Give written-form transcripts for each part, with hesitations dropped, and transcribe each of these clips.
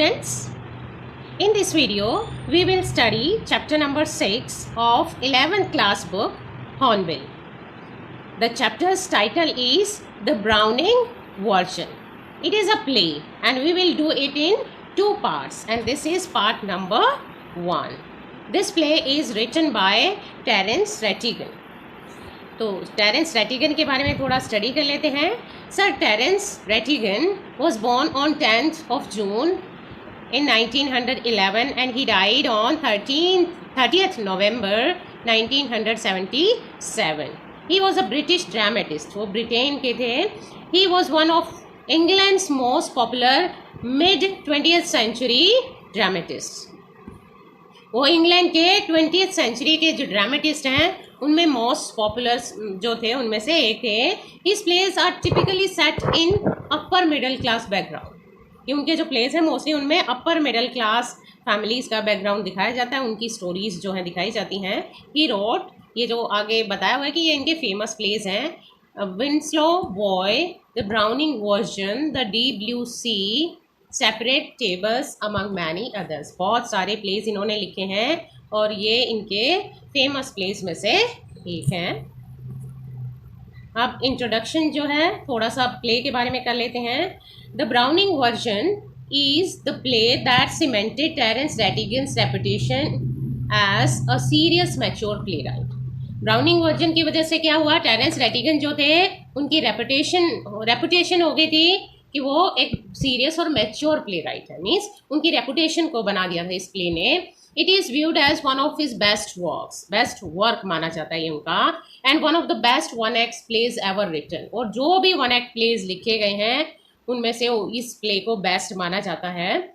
students, in this video we will study chapter number 6 of 11th class book Hornbill. The chapter's title is The Browning Version. It is a play and we will do it in two parts, and this is part number 1. This play is written by Terence Rattigan. तो Terence Rattigan के बारे में थोड़ा study कर लेते हैं. Sir Terence Rattigan was born on 10th of June in 1911 and he died on 30th November 1977. He was a British dramatist. वो Britain के थे. He was one of England's most popular mid-20th century dramatists. वो England के 20th century के जो dramatist हैं उनमें most popular जो थे उनमें से एक थे. His plays are typically set in upper middle class background. कि उनके जो प्लेस हैं मोस्टली उनमें अपर मिडिल क्लास फैमिलीज़ का बैकग्राउंड दिखाया जाता है, उनकी स्टोरीज़ जो हैं दिखाई जाती हैं. ही रोट, ये जो आगे बताया हुआ है कि ये इनके फेमस प्लेस हैं. Winslow boy, the Browning version, the deep blue sea, separate tables among many others. बहुत सारे प्लेस इन्होंने लिखे हैं और ये इनके फेमस प्लेस में से एक हैं. अब इंट्रोडक्शन जो है थोड़ा सा प्ले के बारे में कर लेते हैं. The Browning version is the play that cemented Terence Rattigan's reputation as a serious mature play right. Browning version की वजह से क्या हुआ, टेरेंस रेटिगन जो थे उनकी रेपुटेशन हो गई थी कि वो एक सीरियस और मैच्योर प्ले राइट है. मीन्स उनकी रेपुटेशन को बना दिया था इस प्ले ने. It is viewed as one of his best work माना जाता है ये उनका. And one of the best one act plays ever written. और जो भी वन एक्ट प्लेज लिखे गए हैं उनमें से इस प्ले को बेस्ट माना जाता है.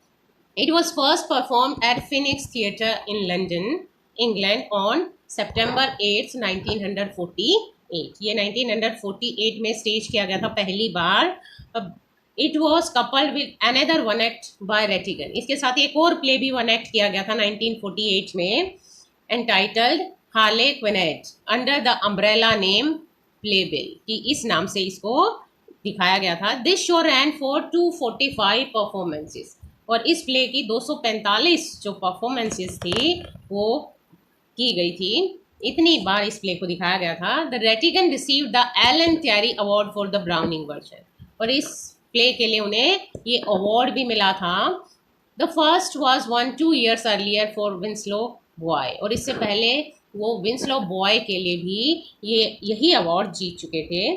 It was first perform at Phoenix theatre in London England on September 8, 1948. ये 1948 में स्टेज किया गया था पहली बार. It was coupled with another one act by Rattigan. इसके साथ एक और प्ले भी वन एक्ट किया गया था 1948 में, entitled Harlequinade under the umbrella name Playbill. कि इस नाम से इसको दिखाया गया था. This show ran for 245 performances. और इस प्ले की 245 जो परफॉर्मेंसेस थी वो की गई थी. इतनी बार इस प्ले को दिखाया गया था. The Rattigan received the Alan Terry award for the Browning version. और इस प्ले के लिए उन्हें ये अवार्ड भी मिला था. The first was one 2 years earlier for Winslow boy. और इससे पहले वो विंस्लो बॉय के लिए भी यही अवार्ड जीत चुके थे.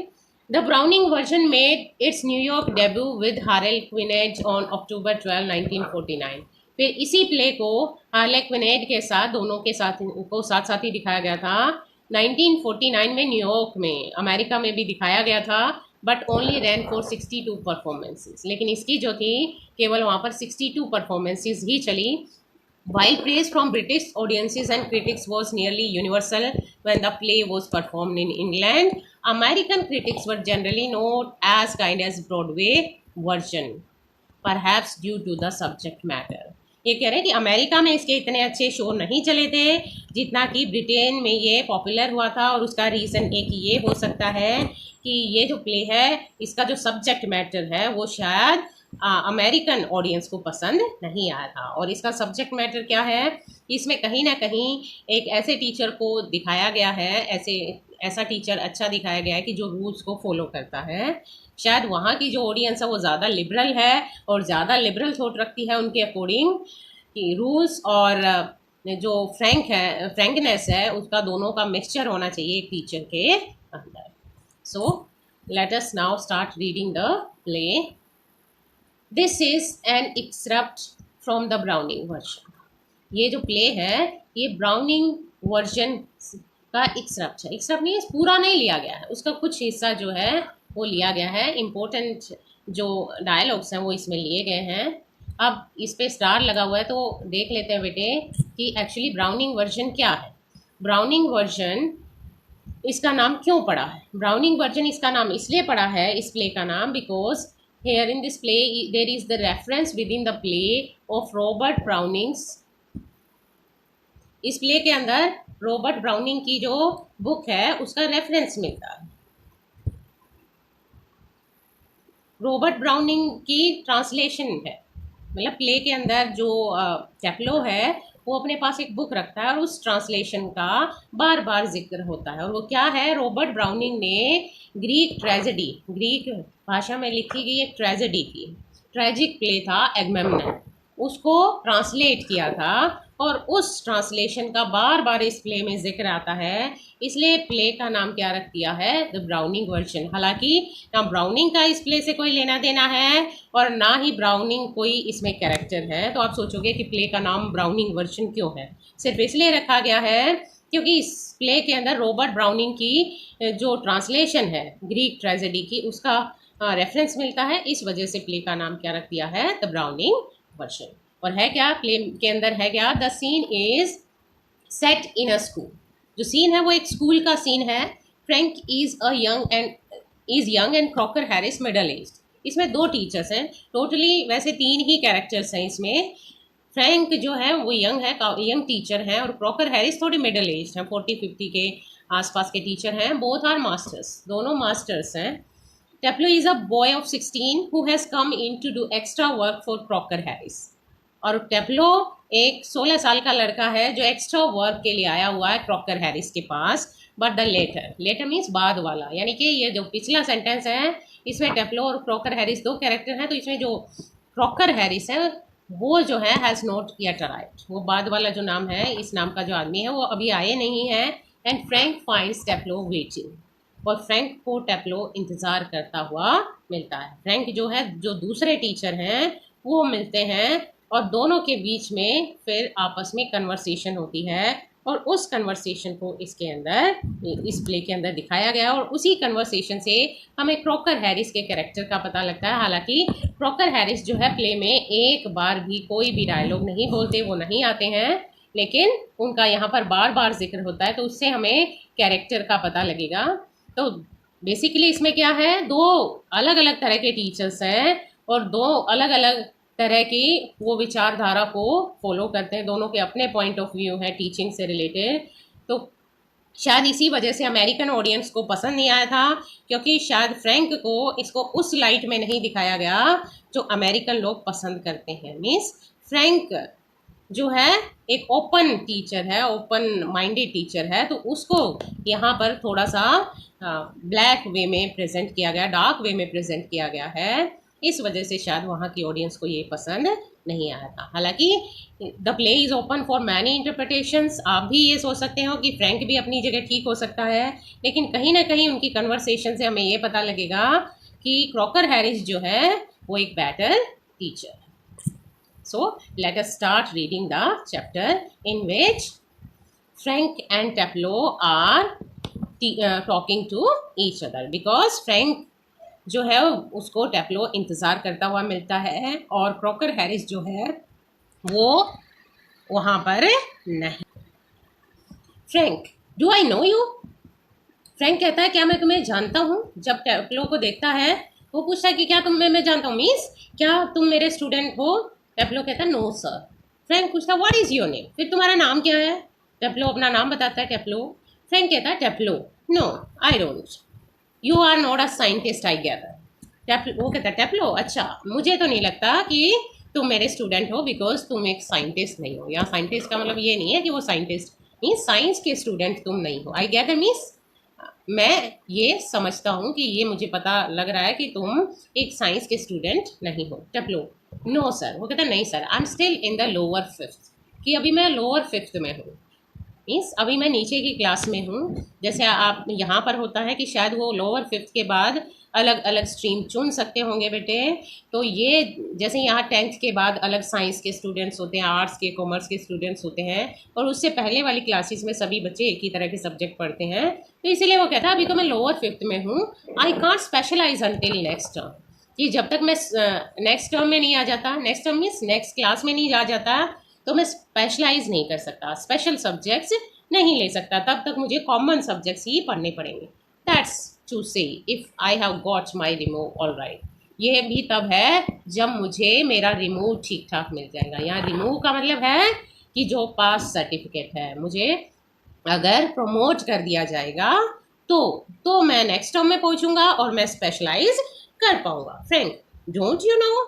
The Browning version made its New York debut with Harlequinade on October 12, 1949. फिर इसी प्ले को हार्लेक्विनेट के साथ दोनों के साथ को साथ ही दिखाया गया था. 1949 में न्यूयॉर्क में अमेरिका में भी दिखाया गया था, but only rain for 62 performances. लेकिन इसकी जो थी केवल वहाँ पर 62 परफॉर्मेंसेस ही चली. While praise from British audiences and critics was nearly universal when the play was performed in England. American critics were generally not as kind as Broadway version, perhaps due to the subject matter. ये कह रहे हैं कि America में इसके इतने अच्छे show नहीं चले थे जितना कि ब्रिटेन में ये पॉपुलर हुआ था. और उसका रीज़न एक ये हो सकता है कि ये जो प्ले है इसका जो सब्जेक्ट मैटर है वो शायद अमेरिकन ऑडियंस को पसंद नहीं आया था. और इसका सब्जेक्ट मैटर क्या है, इसमें कहीं ना कहीं एक ऐसे टीचर को दिखाया गया है, ऐसा टीचर अच्छा दिखाया गया है कि जो रूल्स को फॉलो करता है. शायद वहाँ की जो ऑडियंस है वो ज़्यादा लिबरल है और ज़्यादा लिबरल थॉट रखती है उनके अकॉर्डिंग कि रूल्स और जो फ्रैंकनेस है उसका दोनों का मिक्सचर होना चाहिए एक टीचर के अंदर. So let us now start reading the play. This is an excerpt from the Browning version. ये जो प्ले है ये ब्राउनिंग वर्जन का एक्सरप्ट है. एक्सरप्ट नहीं, पूरा नहीं लिया गया है, उसका कुछ हिस्सा जो है वो लिया गया है. इम्पोर्टेंट जो डायलॉग्स हैं वो इसमें लिए गए हैं. अब इस पे स्टार लगा हुआ है तो देख लेते हैं बेटे कि एक्चुअली ब्राउनिंग वर्जन क्या है. ब्राउनिंग वर्जन इसका नाम क्यों पड़ा है. ब्राउनिंग वर्जन इसका नाम इसलिए पड़ा है इस प्ले का नाम because here in this play there is the reference within the play of Robert Browning's. इस प्ले के अंदर रॉबर्ट ब्राउनिंग की जो बुक है उसका रेफरेंस मिलता है. रॉबर्ट ब्राउनिंग की ट्रांसलेशन है मतलब प्ले के अंदर जो टेप्लो है वो अपने पास एक बुक रखता है और उस ट्रांसलेशन का बार बार जिक्र होता है। और वो क्या है, रॉबर्ट ब्राउनिंग ने ग्रीक ट्रेजेडी, ग्रीक भाषा में लिखी गई एक ट्रेजेडी थी, ट्रेजिक प्ले था एगमेम्नन, उसको ट्रांसलेट किया था और उस ट्रांसलेशन का बार बार इस प्ले में जिक्र आता है, इसलिए प्ले का नाम क्या रख दिया है, द ब्राउनिंग वर्जन। हालांकि ना ब्राउनिंग का इस प्ले से कोई लेना देना है और ना ही ब्राउनिंग कोई इसमें कैरेक्टर है। तो आप सोचोगे कि प्ले का नाम ब्राउनिंग वर्जन क्यों है, सिर्फ इसलिए रखा गया है क्योंकि इस प्ले के अंदर रॉबर्ट ब्राउनिंग की जो ट्रांसलेशन है ग्रीक ट्रेजेडी की उसका रेफरेंस मिलता है, इस वजह से प्ले का नाम क्या रख दिया है, द ब्राउनिंग वर्जन। और है क्या प्ले के अंदर, है क्या, the scene is set in a school. जो सीन है वो एक स्कूल का सीन है। Frank is young and Crocker Harris middle age. इसमें दो टीचर्स हैं, टोटली वैसे तीन ही कैरेक्टर्स हैं इसमें। फ्रैंक जो है वो यंग है, यंग टीचर हैं, और क्रॉकर हैरिस थोड़ी मिडल एज हैं, 40-50 के आसपास के टीचर हैं। बोथ आर मास्टर्स, दोनों मास्टर्स हैं। Taplow is a boy of 16 who has come in to do extra work for Crocker Harris। और टेप्लो एक 16 साल का लड़का है जो एक्स्ट्रा वर्क के लिए आया हुआ है क्रॉकर हैरिस के पास। But the latter, latter means बाद वाला, यानी कि ये जो पिछला सेंटेंस है इसमें टेप्लो और क्रॉकर हैरिस दो कैरेक्टर हैं, तो इसमें जो क्रॉकर हैरिस है वो जो है हैज़ नॉट येट अराइव्ड, वो बाद वाला जो नाम है, इस नाम का जो आदमी है वो अभी आए नहीं है। एंड फ्रैंक फाइंड्स टेप्लो वेटिंग, और फ्रैंक को टेप्लो इंतज़ार करता हुआ मिलता है। फ्रैंक जो है, जो दूसरे टीचर हैं वो मिलते हैं और दोनों के बीच में फिर आपस में कन्वर्सेशन होती है, और उस कन्वर्सेशन को इसके अंदर, इस प्ले के अंदर दिखाया गया। और उसी कन्वर्सेशन से हमें क्रॉकर हैरिस के कैरेक्टर का पता लगता है। हालांकि क्रॉकर हैरिस जो है प्ले में एक बार भी कोई भी डायलॉग नहीं बोलते, वो नहीं आते हैं, लेकिन उनका यहाँ पर बार बार जिक्र होता है, तो उससे हमें कैरेक्टर का पता लगेगा। तो बेसिकली इसमें क्या है, दो अलग अलग तरह के टीचर्स हैं और दो अलग अलग तरह की वो विचारधारा को फॉलो करते हैं, दोनों के अपने पॉइंट ऑफ व्यू है टीचिंग से रिलेटेड। तो शायद इसी वजह से अमेरिकन ऑडियंस को पसंद नहीं आया था, क्योंकि शायद फ्रैंक को इसको उस लाइट में नहीं दिखाया गया जो अमेरिकन लोग पसंद करते हैं। मीन्स फ्रैंक जो है एक ओपन टीचर है, ओपन माइंडेड टीचर है, तो उसको यहाँ पर थोड़ा सा ब्लैक वे में प्रेजेंट किया गया, डार्क वे में प्रेजेंट किया गया है। इस वजह से शायद वहाँ की ऑडियंस को ये पसंद नहीं आया था। हालांकि the play is open for many interpretations. आप भी ये सोच सकते हो कि फ्रैंक भी अपनी जगह ठीक हो सकता है, लेकिन कहीं ना कहीं उनकी कन्वर्सेशन से हमें ये पता लगेगा कि क्रॉकर हैरिस जो है वो एक बेटर टीचर है। So let us start reading the chapter in which Frank and Tableau are talking to each other, because Frank जो है उसको टेप्लो इंतज़ार करता हुआ मिलता है और क्रॉकर हैरिस जो है वो वहाँ पर नहीं। Frank, do I know you? Frank कहता है क्या मैं तुम्हें जानता हूँ? जब टेप्लो को देखता है वो पूछता है कि क्या मैं जानता हूँ, मीन्स क्या तुम मेरे स्टूडेंट हो? टेप्लो कहता है नो सर। फ्रैंक पूछता है व्हाट इज़ योर नेम? फिर तुम्हारा नाम क्या है? टेप्लो अपना नाम बताता है, टेप्लो। फ्रैंक कहता है Taplow, no I don't, you are not a scientist I gather. वो कहता है टेप्लो, अच्छा मुझे तो नहीं लगता कि तुम मेरे स्टूडेंट हो, बिकॉज तुम एक साइंटिस्ट नहीं हो। यहाँ साइंटिस्ट का मतलब ये नहीं है कि वो साइंटिस्ट मीन्स साइंस के स्टूडेंट तुम नहीं हो। आई गैदर मीन्स मैं ये समझता हूँ कि ये मुझे पता लग रहा है कि तुम एक साइंस के स्टूडेंट नहीं हो। टेप्लो, नो सर। वो कहता है नहीं sir, I am still in the lower fifth, कि अभी मैं लोअर फिफ्थ में हूँ, मीन्स अभी मैं नीचे की क्लास में हूँ। जैसे आप यहाँ पर होता है कि शायद वो लोअर फिफ्थ के बाद अलग अलग स्ट्रीम चुन सकते होंगे बेटे, तो ये जैसे यहाँ 10th के बाद अलग साइंस के स्टूडेंट्स होते हैं, आर्ट्स के, कॉमर्स के स्टूडेंट्स होते हैं, और उससे पहले वाली क्लासेस में सभी बच्चे एक ही तरह के सब्जेक्ट पढ़ते हैं। तो इसीलिए वो कहता है अभी तो मैं लोअर फिफ्थ में हूँ, I can't specialise until next term, कि जब तक मैं नेक्स्ट टर्म में नहीं आ जाता, next term means next class में नहीं आ जाता, तो मैं स्पेशलाइज नहीं कर सकता, स्पेशल सब्जेक्ट्स नहीं ले सकता, तब तक मुझे कॉमन सब्जेक्ट्स ही पढ़ने पड़ेंगे। दैट्स टू से if I have got my remove all right. यह भी तब है जब मुझे मेरा रिमूव ठीक ठाक मिल जाएगा। यहाँ रिमूव का मतलब है कि जो पास सर्टिफिकेट है, मुझे अगर प्रमोट कर दिया जाएगा तो मैं नेक्स्ट टर्म में पहुँचूँगा और मैं स्पेशलाइज कर पाऊँगा। Frank, don't you know?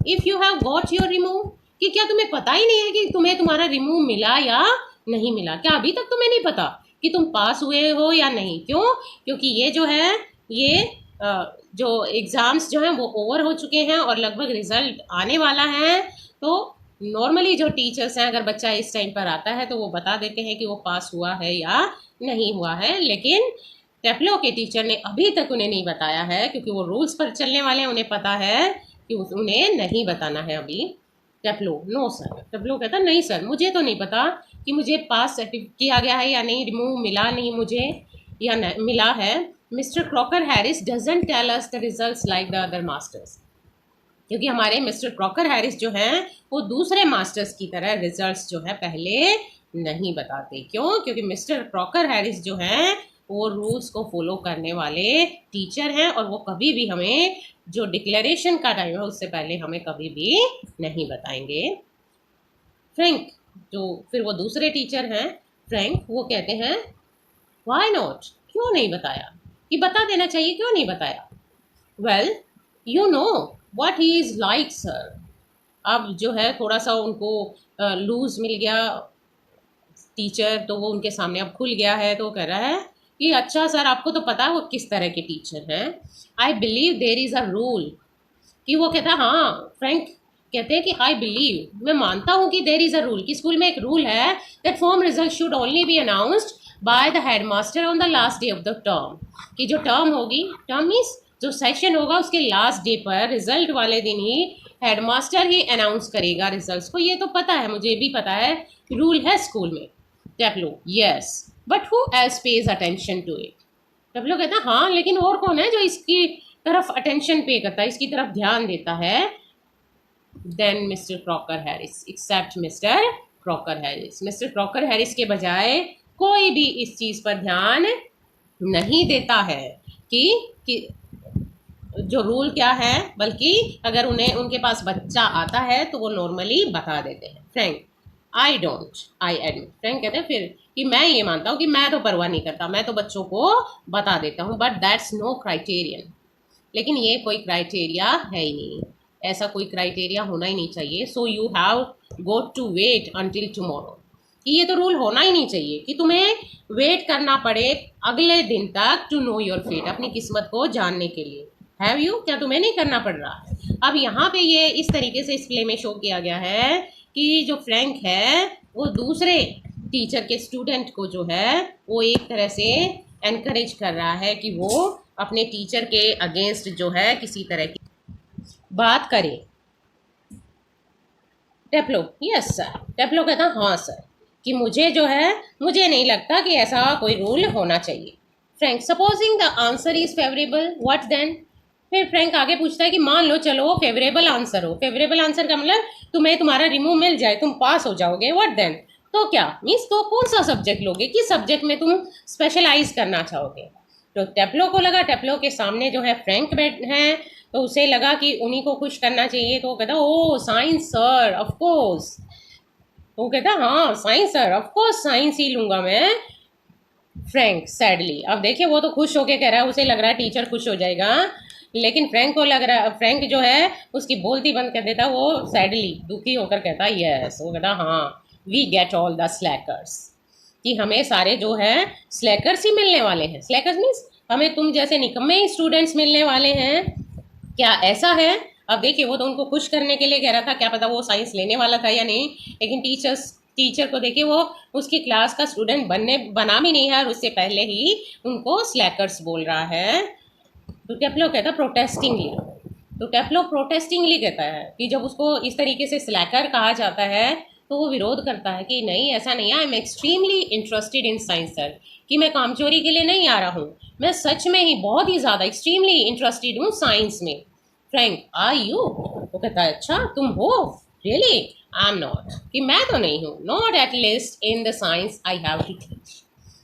If you have got your remove, कि क्या तुम्हें पता ही नहीं है कि तुम्हें तुम्हारा रिमूव मिला या नहीं मिला? क्या अभी तक तुम्हें नहीं पता कि तुम पास हुए हो या नहीं? क्यों? क्योंकि ये जो है ये जो एग्ज़ाम्स जो हैं वो ओवर हो चुके हैं और लगभग रिज़ल्ट आने वाला है। तो नॉर्मली जो टीचर्स हैं, अगर बच्चा इस टाइम पर आता है तो वो बता देते हैं कि वो पास हुआ है या नहीं हुआ है, लेकिन टेफ्लो के टीचर ने अभी तक उन्हें नहीं बताया है, क्योंकि वो रूल्स पर चलने वाले हैं। उन्हें पता है कि उन्हें नहीं बताना है अभी। टेफ्लो, नो सर। टेफ्लो कहता नहीं सर, मुझे तो नहीं पता कि मुझे पास किया गया है या नहीं, रिमूव मिला नहीं मुझे या मिला है। Mister Crocker Harris doesn't tell us the results like the other masters, क्योंकि हमारे मिस्टर क्रॉकर हैरिस जो हैं वो दूसरे मास्टर्स की तरह रिजल्ट्स जो है पहले नहीं बताते। क्यों? क्योंकि मिस्टर क्रॉकर हैरिस जो हैं वो रूल्स को फॉलो करने वाले टीचर हैं, और वो कभी भी हमें जो डिक्लेरेशन का टाइम है उससे पहले हमें कभी भी नहीं बताएंगे। फ्रैंक, जो फिर वो दूसरे टीचर हैं फ्रैंक, वो कहते हैं व्हाई नॉट, क्यों नहीं बताया, कि बता देना चाहिए, क्यों नहीं बताया? Well you know what he is like sir. अब जो है थोड़ा सा उनको लूज मिल गया टीचर, तो वो उनके सामने अब खुल गया है, तो वो कह रहा है कि अच्छा सर, आपको तो पता है वो किस तरह के टीचर हैं। I believe there is a rule, कि वो कहता है हाँ, फ्रैंक कहते हैं कि आई बिलीव, मैं मानता हूँ कि देर इज़ अ रूल, कि स्कूल में एक रूल है that form result should only B announced by the headmaster on the last day of the term, कि जो टर्म होगी, टर्म मीन्स जो सेशन होगा उसके लास्ट डे पर, रिजल्ट वाले दिन ही हेडमास्टर ही अनाउंस करेगा रिजल्ट्स को। ये तो पता है, मुझे भी पता है, रूल है स्कूल में। Taplow, yes but who else pays attention to it. Taplow कहता है हाँ, लेकिन और कौन है जो इसकी तरफ अटेंशन पे करता है, इसकी तरफ ध्यान देता है? Then Mr Crocker Harris, except Mr Crocker Harris. Mr Crocker Harris के बजाय कोई भी इस चीज़ पर ध्यान नहीं देता है कि जो रूल क्या है, बल्कि अगर उन्हें उनके पास बच्चा आता है तो वो नॉर्मली बता देते हैं। Frank, I don't, I admit. Frank कहते हैं फिर कि मैं ये मानता हूँ कि मैं तो परवाह नहीं करता, मैं तो बच्चों को बता देता हूँ, बट दैट्स नो क्राइटेरियन, लेकिन ये कोई क्राइटेरिया है ही नहीं, ऐसा कोई क्राइटेरिया होना ही नहीं चाहिए। So you have got to wait until tomorrow, कि ये तो रूल होना ही नहीं चाहिए कि तुम्हें वेट करना पड़े अगले दिन तक टू नो योर फेट, अपनी किस्मत को जानने के लिए। हैव यू, क्या तुम्हें नहीं करना पड़ रहा है? अब यहाँ पे ये इस तरीके से इस प्ले में शो किया गया है कि जो फ्रैंक है वो दूसरे टीचर के स्टूडेंट को जो है वो एक तरह से एनकरेज कर रहा है कि वो अपने टीचर के अगेंस्ट जो है किसी तरह की बात करे। टेफ्लो, यस सर। टेफ्लो कहता हाँ सर, कि मुझे जो है मुझे नहीं लगता कि ऐसा कोई रूल होना चाहिए। Frank, supposing the answer is favourable, what then? फिर फ्रैंक आगे पूछता है कि मान लो चलो फेवरेबल आंसर हो, फेवरेबल आंसर का मतलब तुम्हें तुम्हारा रिमूव मिल जाए, तुम पास हो जाओगे, व्हाट देन? तो क्या मीन्स, तो कौन सा सब्जेक्ट लोगे, किस सब्जेक्ट में तुम स्पेशलाइज करना चाहोगे? तो टेफ्लो को लगा, टेफ्लो के सामने जो है फ्रैंक बैठ हैं, तो उसे लगा कि उन्हीं को खुश करना चाहिए, तो वो कहता oh science sir, of course. वो कहता हाँ science sir, of course science ही लूँगा मैं। फ्रैंक सैडली, अब देखिए वो तो खुश होके कह रहा है, उसे लग रहा है टीचर खुश हो जाएगा, लेकिन फ्रैंक को लग रहा, फ्रैंक जो है उसकी बोलती बंद कर देता, वो सैडली दुखी होकर कहता यस। वो कहता हाँ, we get all the slackers, कि हमें सारे जो है स्लैकर्स ही मिलने वाले हैं। स्लैकर्स मीन्स हमें तुम जैसे निकम्मे ही स्टूडेंट्स मिलने वाले हैं, क्या ऐसा है? अब देखिए वो तो उनको खुश करने के लिए कह रहा था, क्या पता वो साइंस लेने वाला था या नहीं, लेकिन टीचर को देखिए वो उसकी क्लास का स्टूडेंट बना भी नहीं है और उससे पहले ही उनको स्लैकर्स बोल रहा है। तो टेफ्लो कहता प्रोटेस्टिंगली, तो टेफ्लो प्रोटेस्टिंगली कहता है कि जब उसको इस तरीके से स्लैकर कहा जाता है तो वो विरोध करता है कि नहीं ऐसा नहीं है, I am extremely interested in science sir, कि मैं कामचोरी के लिए नहीं आ रहा हूँ, मैं सच में ही बहुत ही ज़्यादा एक्सट्रीमली इंटरेस्टेड हूँ साइंस में। Frank, are you? वो कहता है अच्छा तुम हो, रियली? आई एम नॉट, कि मैं तो नहीं हूँ, not at least in the science I have to teach,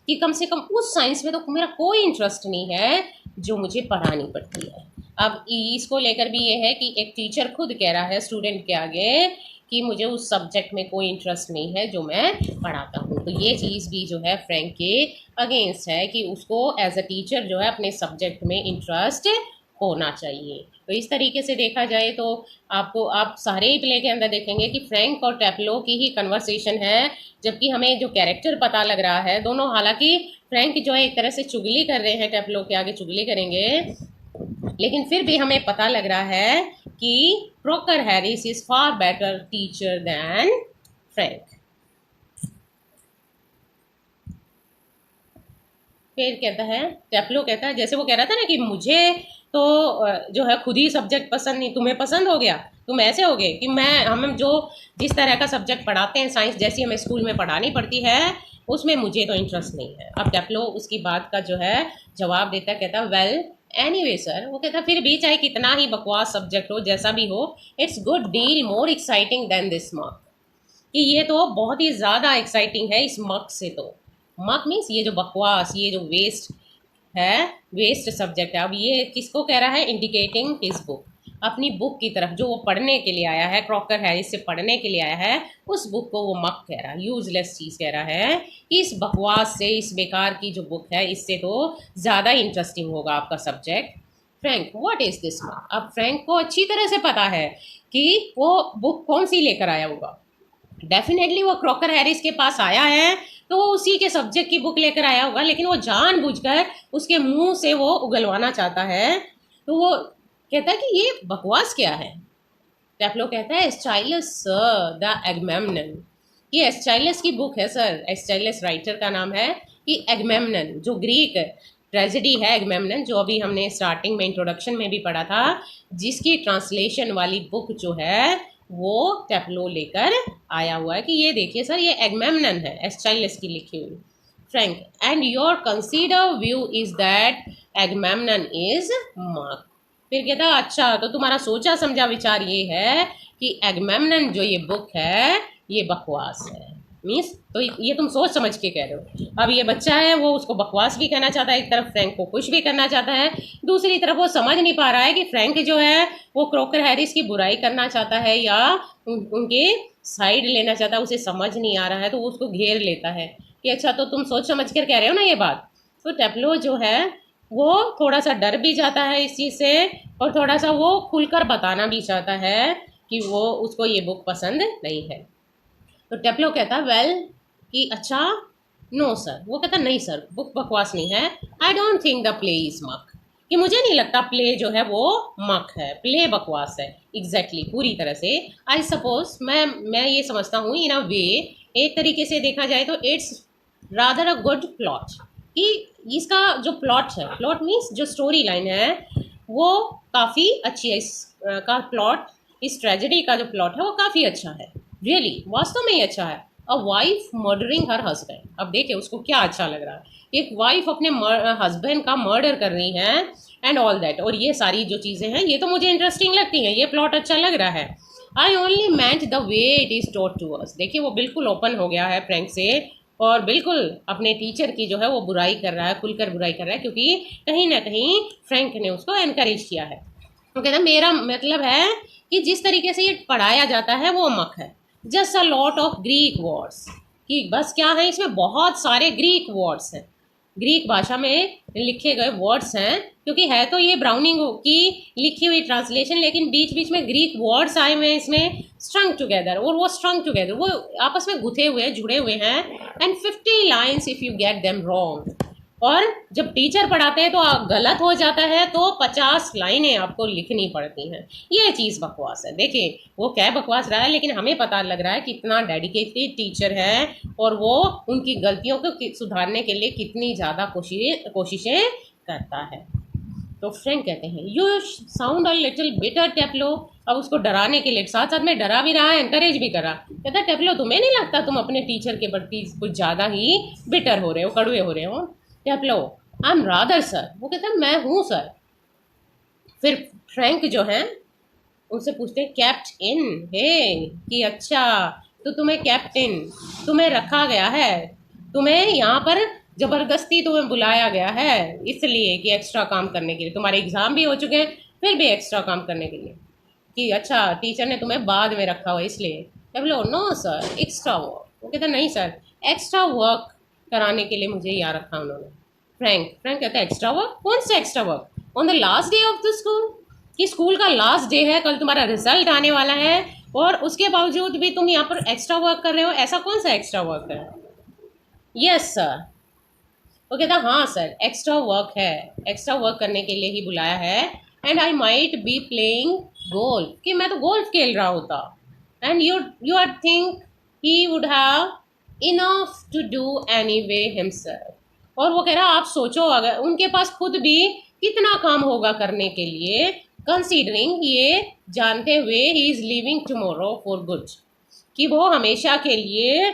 कि कम से कम उस साइंस में तो मेरा कोई इंटरेस्ट नहीं है जो मुझे पढ़ानी पड़ती है। अब इसको लेकर भी ये है कि एक टीचर खुद कह रहा है स्टूडेंट के आगे कि मुझे उस सब्जेक्ट में कोई इंटरेस्ट नहीं है जो मैं पढ़ाता हूँ, तो ये चीज़ भी जो है फ्रैंक के अगेंस्ट है कि उसको एज अ टीचर जो है अपने सब्जेक्ट में इंटरेस्ट होना चाहिए। तो इस तरीके से देखा जाए तो आपको आप सारे ही प्ले के अंदर देखेंगे कि फ्रैंक और टेप्लो की ही कन्वर्सेशन है, जबकि हमें जो कैरेक्टर पता लग रहा है दोनों, हालांकि फ्रैंक जो है एक तरह से चुगली कर रहे हैं, टेप्लो के आगे चुगली करेंगे, लेकिन फिर भी हमें पता लग रहा है कि Crocker Harris is far better teacher than Frank. फिर कहता है, टेप्लो कहता है, जैसे वो कह रहा था ना कि मुझे तो जो है खुद ही सब्जेक्ट पसंद नहीं, तुम्हें पसंद हो गया, तुम ऐसे हो गए कि मैं हम जो जिस तरह का सब्जेक्ट पढ़ाते हैं, साइंस जैसी हमें स्कूल में पढ़ानी पड़ती है, उसमें मुझे तो इंटरेस्ट नहीं है। अब टेप्लो उसकी बात का जो है जवाब देता है, कहता है वेल एनीवे सर, वो कहता फिर भी चाहे कितना ही बकवास सब्जेक्ट हो, जैसा भी हो, it's good deal more exciting than this muck, कि ये तो बहुत ही ज़्यादा एक्साइटिंग है इस मक से। तो मक मीन्स ये जो बकवास, ये जो वेस्ट है, वेस्ट सब्जेक्ट है। अब ये किसको कह रहा है, इंडिकेटिंग हिज बुक, अपनी बुक की तरफ जो वो पढ़ने के लिए आया है, क्रॉकर हैरिस से पढ़ने के लिए आया है, उस बुक को वो मक कह रहा है, यूजलेस चीज़ कह रहा है कि इस बकवास से, इस बेकार की जो बुक है, इससे तो ज़्यादा इंटरेस्टिंग होगा आपका subject. Frank what is this मक, अब फ्रैंक को अच्छी तरह से पता है कि वो बुक कौन सी लेकर आया होगा। डेफिनेटली वो क्रॉकर हैरिस के पास आया है तो वो उसी के सब्जेक्ट की बुक लेकर आया होगा, लेकिन वो जानबूझकर उसके मुंह से वो उगलवाना चाहता है। तो वो कहता है कि ये बकवास क्या है। टेप्लो कहता है एस्चाइलस सर द एगमेम्नन, ये एस्चाइलस की बुक है सर, एस्चाइलस राइटर का नाम है, कि एगमेम्नन जो ग्रीक ट्रेजेडी है, एगमेम्नन जो अभी हमने स्टार्टिंग में इंट्रोडक्शन में भी पढ़ा था, जिसकी ट्रांसलेशन वाली बुक जो है वो टेप्लो लेकर आया हुआ है कि ये देखिए सर, ये एगमेम्नन है, एस्चाइलस की लिखी हुई। Frank and your considered view is that Agamemnon is muck, फिर कहता अच्छा तो तुम्हारा सोचा समझा विचार ये है कि एगमेम्नन जो ये बुक है ये बकवास है। मीन्स तो ये तुम सोच समझ के कह रहे हो। अब ये बच्चा है वो उसको बकवास भी कहना चाहता है, एक तरफ फ्रैंक को खुश भी करना चाहता है, दूसरी तरफ वो समझ नहीं पा रहा है कि फ्रैंक जो है वो क्रॉकर हैरिस की बुराई करना चाहता है या उनके साइड लेना चाहता है, उसे समझ नहीं आ रहा है, तो वो उसको घेर लेता है कि अच्छा तो तुम सोच समझ कर कह रहे हो ना ये बात। तो टेप्लो जो है वो थोड़ा सा डर भी जाता है इस चीज़ से, और थोड़ा सा वो खुलकर बताना भी चाहता है कि वो उसको ये बुक पसंद नहीं है। तो टेप्लो कहता वेल कि अच्छा नो सर, वो कहता नहीं सर बुक बकवास नहीं है, I don't think the play is मक, कि मुझे नहीं लगता प्ले जो है वो मक है, प्ले बकवास है एग्जैक्टली पूरी तरह से। आई सपोज मैं ये समझता हूँ इन अ वे, एक तरीके से देखा जाए तो it's rather a good plot, कि इसका जो प्लॉट है, प्लॉट मीन्स जो स्टोरी लाइन है वो काफ़ी अच्छी है, इसका प्लॉट, इस ट्रेजेडी का जो प्लॉट है वो काफ़ी अच्छा है, रियली वास्तव में ही अच्छा है। A wife murdering her husband, अब देखिए उसको क्या अच्छा लग रहा है, एक वाइफ अपने हस्बैंड का मर्डर कर रही है एंड ऑल दैट, और ये सारी जो चीज़ें हैं ये तो मुझे इंटरेस्टिंग लगती हैं, ये प्लॉट अच्छा लग रहा है। I only meant the way it is taught to us, देखिए वो बिल्कुल ओपन हो गया है फ्रैंक से, और बिल्कुल अपने टीचर की जो है वो बुराई कर रहा है, खुलकर बुराई कर रहा है, क्योंकि कहीं ना कहीं फ्रैंक ने उसको एनकरेज किया है। वो कहता मेरा मतलब है कि जिस तरीके से ये पढ़ाया जाता है वो मक है, just a lot of Greek words, कि बस क्या है इसमें बहुत सारे ग्रीक वर्ड्स हैं, ग्रीक भाषा में लिखे गए वर्ड्स हैं, क्योंकि है तो ये ब्राउनिंग की लिखी हुई ट्रांसलेशन, लेकिन बीच बीच में ग्रीक वर्ड्स आए हुए हैं इसमें स्ट्रंग टुगेदर, और वो स्ट्रंग टुगेदर वो आपस में गुथे हुए जुड़े हुए हैं, and 50 lines if you get them wrong, और जब टीचर पढ़ाते हैं तो गलत हो जाता है तो 50 लाइनें आपको लिखनी पड़ती हैं। ये चीज़ बकवास है। देखिए वो क्या बकवास रहा है, लेकिन हमें पता लग रहा है कितना डेडिकेटेड टीचर है, और वो उनकी गलतियों को सुधारने के लिए कितनी ज़्यादा कोशिशें करता है। तो फ्रैंक कहते हैं you sound a little bitter Taplow, अब उसको डराने के लिए साथ साथ में डरा भी रहा है, एनकरेज भी कर रहा। कहता टेप्लो तुम्हें नहीं लगता तुम अपने टीचर के प्रति कुछ ज़्यादा ही बिटर हो रहे हो, कड़वे हो रहे हो। टेप्लो आई एम रादर सर, वो कहता है मैं हूँ सर। फिर फ्रैंक जो है उनसे पूछते हैं कैप्ट इन हे, कि अच्छा तो तुम्हें कैप्टन, तुम्हें रखा गया है, तुम्हें यहाँ पर ज़बरदस्ती तुम्हें बुलाया गया है इसलिए कि एक्स्ट्रा काम करने के लिए, तुम्हारे एग्ज़ाम भी हो चुके हैं फिर भी एक्स्ट्रा काम करने के लिए, कि अच्छा टीचर ने तुम्हें बाद में रखा हुआ इसलिए। टेप्लो नो सर एक्स्ट्रा वर्क, वो कहता नहीं सर एक्स्ट्रा वर्क कराने के लिए मुझे यहाँ रखा उन्होंने। फ्रैंक कहता है एक्स्ट्रा वर्क, कौन सा extra work, on the last day of the school, कि स्कूल का लास्ट डे है, कल तुम्हारा रिजल्ट आने वाला है और उसके बावजूद भी तुम यहाँ पर एक्स्ट्रा वर्क कर रहे हो, ऐसा कौन सा एक्स्ट्रा वर्क है? Yes sir. वो कहता हाँ सर एक्स्ट्रा वर्क है, एक्स्ट्रा वर्क करने के लिए ही बुलाया है। And I might be playing golf, कि मैं तो गोल्फ खेल रहा होता। And you are think he would have enough to do anyway himself. और वो कह रहा आप सोचो अगर उनके पास खुद भी कितना काम होगा करने के लिए, कंसीडरिंग ये जानते हुए he is living tomorrow for good, कि वो हमेशा के लिए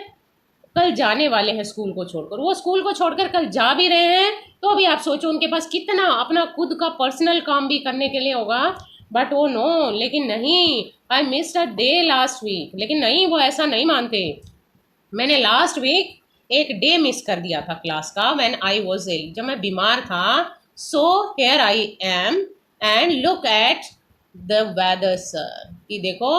कल जाने वाले हैं स्कूल को छोड़कर। वो स्कूल को छोड़कर कल जा भी रहे हैं, तो अभी आप सोचो उनके पास कितना अपना खुद का पर्सनल काम भी करने के लिए होगा। बट वो नो, लेकिन नहीं, I missed a day last week, लेकिन नहीं वो ऐसा नहीं मानते। मैंने लास्ट वीक एक डे मिस कर दिया था क्लास का, व्हेन आई वाज इल, जब मैं बीमार था। So here I am and look at the weather sir, कि देखो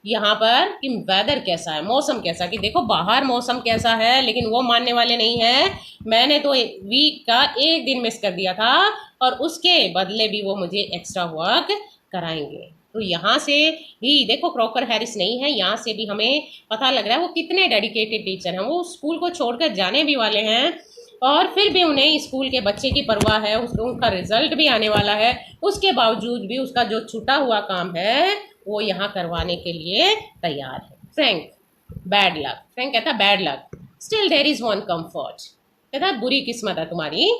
यहाँ पर कि वेदर कैसा है, मौसम कैसा, कि देखो बाहर मौसम कैसा है। लेकिन वो मानने वाले नहीं है, मैंने तो वीक का एक दिन मिस कर दिया था और उसके बदले भी वो मुझे एक्स्ट्रा वर्क कराएंगे। तो यहाँ से भी देखो क्रॉकर हैरिस नहीं है, यहाँ से भी हमें पता लग रहा है वो कितने डेडिकेटेड टीचर हैं। वो स्कूल को छोड़कर जाने भी वाले हैं और फिर भी उन्हें स्कूल के बच्चे की परवाह है, उनका रिजल्ट भी आने वाला है, उसके बावजूद भी उसका जो छूटा हुआ काम है वो यहाँ करवाने के लिए तैयार है। फ्रैंक बैड लक, फ्रैंक कहता bad luck, still there is one comfort, कहता बुरी किस्मत है तुम्हारी,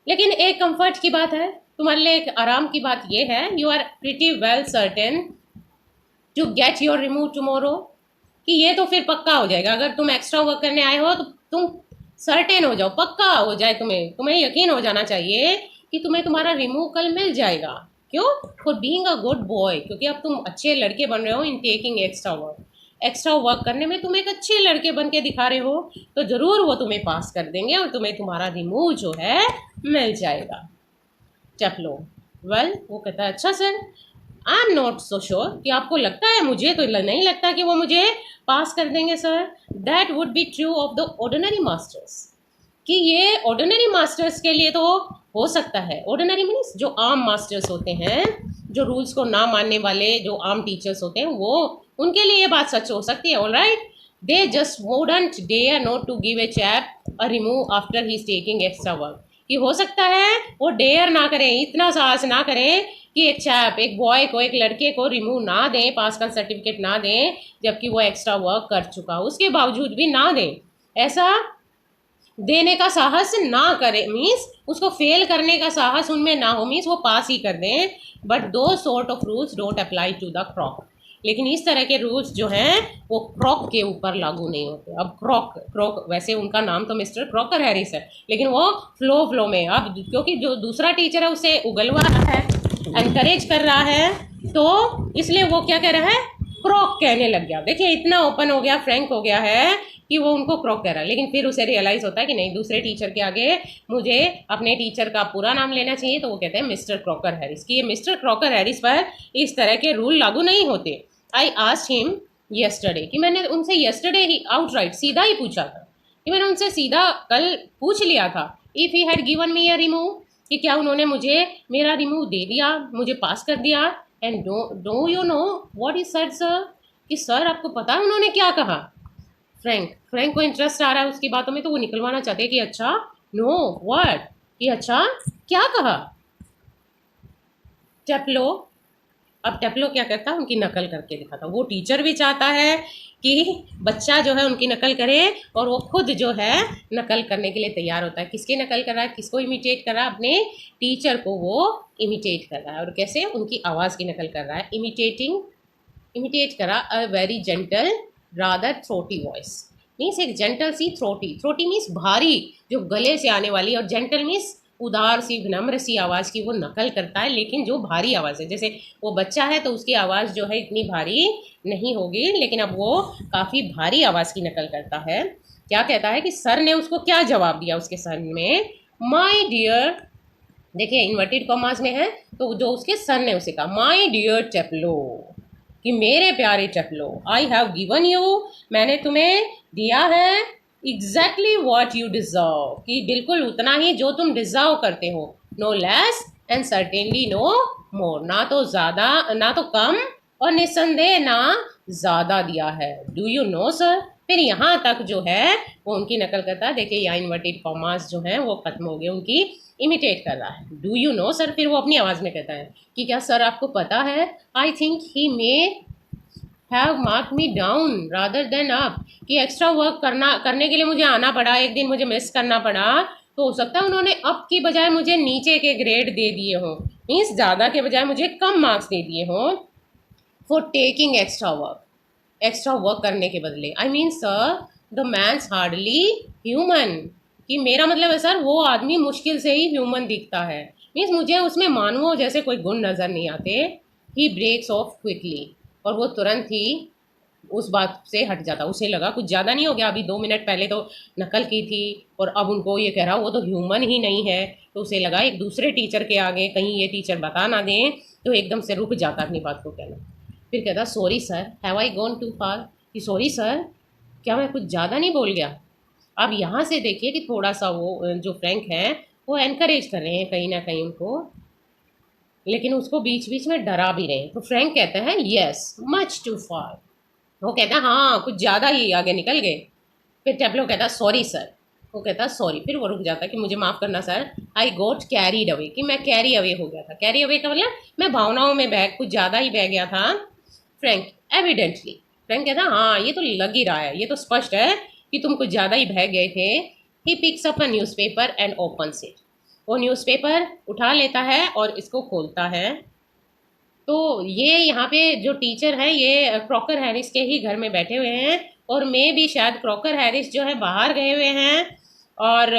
लेकिन एक कंफर्ट की बात है तुम्हारे लिए, एक आराम की बात ये है, you are pretty well certain to get your remove tomorrow, कि ये तो फिर पक्का हो जाएगा। अगर तुम एक्स्ट्रा वर्क करने आए हो तो तुम सर्टेन हो जाओ, पक्का हो जाए, तुम्हें यकीन हो जाना चाहिए कि तुम्हें तुम्हारा रिमूव कल मिल जाएगा। क्यों? For being a good boy, क्योंकि अब तुम अच्छे लड़के बन रहे हो in taking extra work, extra work करने में तुम एक अच्छे लड़के बन के दिखा रहे हो, तो ज़रूर वो तुम्हें पास कर देंगे और तुम्हें तुम्हारा रिमूव जो है मिल जाएगा। चपलो वेल, वो कहता है अच्छा sir, I am not so sure, कि आपको लगता है, मुझे तो नहीं लगता कि वो मुझे पास कर देंगे sir. That would be true of the ordinary masters, कि ये ऑर्डिनरी मास्टर्स के लिए तो हो सकता है। ऑर्डिनरी मीन्स जो आम मास्टर्स होते हैं, जो रूल्स को ना मानने वाले जो आम टीचर्स होते हैं, वो उनके लिए ये बात सच हो सकती है। All right, they just wouldn't dare not to give a chap a remove after he is taking extra work, कि हो सकता है वो डेयर ना करें, इतना साहस ना करें कि एक चैप, एक बॉय को, एक लड़के को रिमूव ना दें, पास का सर्टिफिकेट ना दें, जबकि वो एक्स्ट्रा वर्क कर चुका, उसके बावजूद भी ना दें, ऐसा देने का साहस ना करे, मीन्स उसको फेल करने का साहस उनमें ना हो, मीन्स वो पास ही कर दें। But those sort of rules don't apply to the Crock, लेकिन इस तरह के रूल्स जो हैं वो क्रॉक के ऊपर लागू नहीं होते। अब क्रॉक वैसे उनका नाम तो मिस्टर क्रॉकर हैरिस है, लेकिन वो फ्लो में, अब क्योंकि जो दूसरा टीचर है उसे उगलवा रहा है, एनकरेज कर रहा है, तो इसलिए वो क्या कह रहा है, क्रॉक कहने लग गया। देखिए इतना ओपन हो गया, फ्रैंक हो गया है कि वो उनको क्रॉक कह रहा है, लेकिन फिर उसे रियलाइज़ होता है कि नहीं, दूसरे टीचर के आगे मुझे अपने टीचर का पूरा नाम लेना चाहिए, तो वो कहते हैं मिस्टर क्रॉकर हैरिस, कि ये मिस्टर क्रॉकर हैरिस पर इस तरह के रूल लागू नहीं होते। आई आस्क्ड हिम यस्टरडे, कि मैंने उनसे यस्टरडे ही आउटराइट सीधा ही पूछा था, कि मैंने उनसे सीधा कल पूछ लिया था, if he had given me a remove, कि क्या उन्होंने मुझे मेरा रिमूव दे दिया, मुझे पास कर दिया। And do you know what he said sir, कि सर आपको पता है उन्होंने क्या कहा। फ्रैंक को इंटरेस्ट आ रहा है उसकी बातों में, तो वो निकलवाना चाहते हैं कि अच्छा नो व्हाट, कि अच्छा क्या कहा। टेप्लो, अब टेप्लो क्या करता है, उनकी नकल करके दिखाता। वो टीचर भी चाहता है कि बच्चा जो है उनकी नकल करे, और वो खुद जो है नकल करने के लिए तैयार होता है। किसकी नकल कर रहा है, किसको इमिटेट कर रहा है, अपने टीचर को वो इमिटेट कर रहा है। और कैसे, उनकी आवाज़ की नकल कर रहा है, इमिटेट करा a very gentle rather throaty voice, means एक जेंटल सी थ्रोटी मीन्स भारी, जो गले से आने वाली, और जेंटल मीन्स उदार सी विनम्र सी आवाज़ की वो नकल करता है, लेकिन जो भारी आवाज़ है, जैसे वो बच्चा है तो उसकी आवाज़ जो है इतनी भारी नहीं होगी, लेकिन अब वो काफ़ी भारी आवाज़ की नकल करता है। क्या कहता है कि सर ने उसको क्या जवाब दिया, उसके सर में माई डियर, देखिए इन्वर्टेड कॉमास में है, तो जो उसके सर ने उसे कहा माई डियर टेप्लो, कि मेरे प्यारे टेप्लो, आई हैव गिवन यू, मैंने तुम्हें दिया है एग्जैक्टली वॉट यू डिजर्व, कि बिल्कुल उतना ही जो तुम डिजर्व करते हो, no less and certainly no more, ना तो ज़्यादा ना तो कम और निस्संदेह ना ज़्यादा दिया है। Do you know sir? फिर यहाँ तक जो है वो उनकी नकल करता है। देखिए यहाँ इन्वर्टेड कॉमास जो हैं वो खत्म हो गए, उनकी इमिटेट कर रहा है। डू यू नो सर, फिर वो अपनी आवाज़ में कहता है कि क्या सर आपको पता है, I think he may have mark me down rather than up, कि एक्स्ट्रा वर्क करने के लिए मुझे आना पड़ा, एक दिन मुझे मिस करना पड़ा, तो हो सकता है उन्होंने अप की बजाय मुझे नीचे के ग्रेड दे दिए हों, मीन्स ज़्यादा के बजाय मुझे कम मार्क्स दे दिए हों फॉर टेकिंग एक्स्ट्रा वर्क करने के बदले। I mean sir the man's hardly human, कि मेरा मतलब है सर वो आदमी मुश्किल से ही ह्यूमन दिखता है, मीन्स मुझे उसमें मानवों जैसे कोई गुण नज़र नहीं आते। ही ब्रेक्स ऑफ क्विकली, और वो तुरंत ही उस बात से हट जाता। उसे लगा कुछ ज़्यादा नहीं हो गया, अभी 2 मिनट पहले तो नकल की थी और अब उनको ये कह रहा वो तो ह्यूमन ही नहीं है, तो उसे लगा एक दूसरे टीचर के आगे कहीं ये टीचर बता ना दें, तो एकदम से रुक जाता अपनी बात को कहना। फिर कहता sorry sir, have I gone too far, कि सॉरी सर क्या मैं कुछ ज़्यादा नहीं बोल गया। अब यहाँ से देखिए कि थोड़ा सा वो जो फ्रैंक है वो एनकरेज कर रहे हैं कहीं ना कहीं उनको, लेकिन उसको बीच बीच में डरा भी रहे हैं। तो फ्रैंक कहता है यस मच टू फार, वो कहता है हाँ कुछ ज़्यादा ही आगे निकल गए। फिर टेप्लो कहता सॉरी सर, वो कहता सॉरी, फिर वो रुक जाता कि मुझे माफ़ करना सर, आई गोट कैरीड अवे, कि मैं कैरी अवे हो गया था। कैरी अवे का मतलब मैं भावनाओं में बह कुछ ज़्यादा ही बह गया था। फ्रैंक एविडेंटली, फ्रैंक कहता हाँ ये तो लग ही रहा है, ये तो स्पष्ट है कि तुम कुछ ज़्यादा ही बह गए थे। He picks up a newspaper and opens it, वो न्यूज़पेपर उठा लेता है और इसको खोलता है। तो ये यहाँ पे जो टीचर है ये क्रॉकर हैरिस के ही घर में बैठे हुए हैं, और मैं भी शायद क्रॉकर हैरिस जो है बाहर गए हुए हैं, और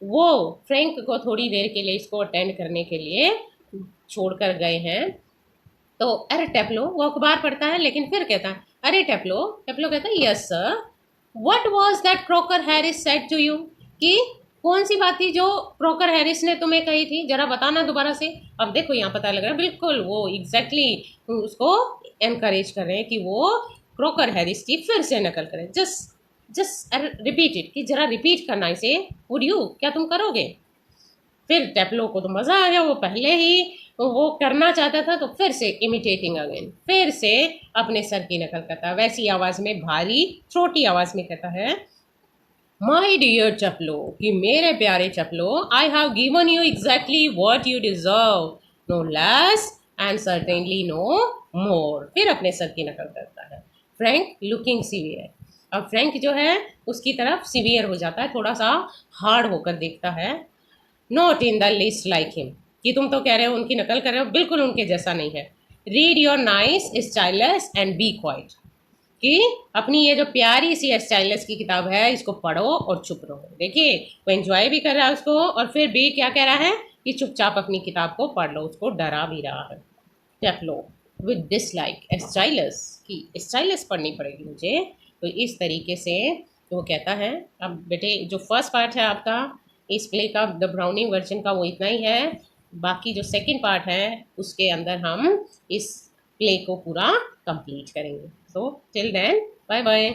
वो फ्रैंक को थोड़ी देर के लिए इसको अटेंड करने के लिए छोड़कर गए हैं। तो अरे टेप्लो, वो अखबार पढ़ता है लेकिन फिर कहता है अरे टेप्लो, टेप्लो कहता है yes sir, what was that Crocker Harris said to you, कि कौन सी बात थी जो क्रॉकर हैरिस ने तुम्हें कही थी, जरा बताना दोबारा से। अब देखो यहाँ पता लग रहा है बिल्कुल वो एग्जैक्टली उसको एनकरेज कर रहे हैं कि वो क्रॉकर हैरिस की फिर से नकल करें। जस्ट जस्ट रिपीट इट, कि जरा रिपीट करना इसे, वुड यू, क्या तुम करोगे। फिर टेप्लो को तो मज़ा आ गया, वो पहले ही वो करना चाहता था, तो फिर से इमिटेटिंग अगेन, फिर से अपने सर की नकल करता है, वैसी आवाज़ में, भारी छोटी आवाज़ में कहता है माई डियर चपलो, कि मेरे प्यारे Taplow, I have given you exactly what you deserve, no less and certainly no more. फिर अपने सर की नकल करता है। फ्रैंक लुकिंग सीवियर, अब फ्रैंक जो है उसकी तरफ सीवियर हो जाता है, थोड़ा सा हार्ड होकर देखता है। Not in the list like him, कि तुम तो कह रहे हो उनकी नकल कर रहे हो, बिल्कुल उनके जैसा नहीं है। Read your nice Aeschylus and be quiet, कि अपनी ये जो प्यारी सी स्टाइलस की किताब है इसको पढ़ो और चुप रहो। देखिए वो एंजॉय भी कर रहा है उसको, और फिर भी क्या कह रहा है कि चुपचाप अपनी किताब को पढ़ लो, उसको डरा भी रहा है। टेप्लो विद डिसलाइक स्टाइलस, की स्टाइलस पढ़नी पड़ेगी मुझे, तो इस तरीके से वो कहता है। अब बेटे जो फर्स्ट पार्ट है आपका इस प्ले का, द ब्राउनिंग वर्जन का, वो इतना ही है। बाकी जो सेकंड पार्ट है उसके अंदर हम इस प्ले को पूरा कंप्लीट करेंगे। So till then bye bye.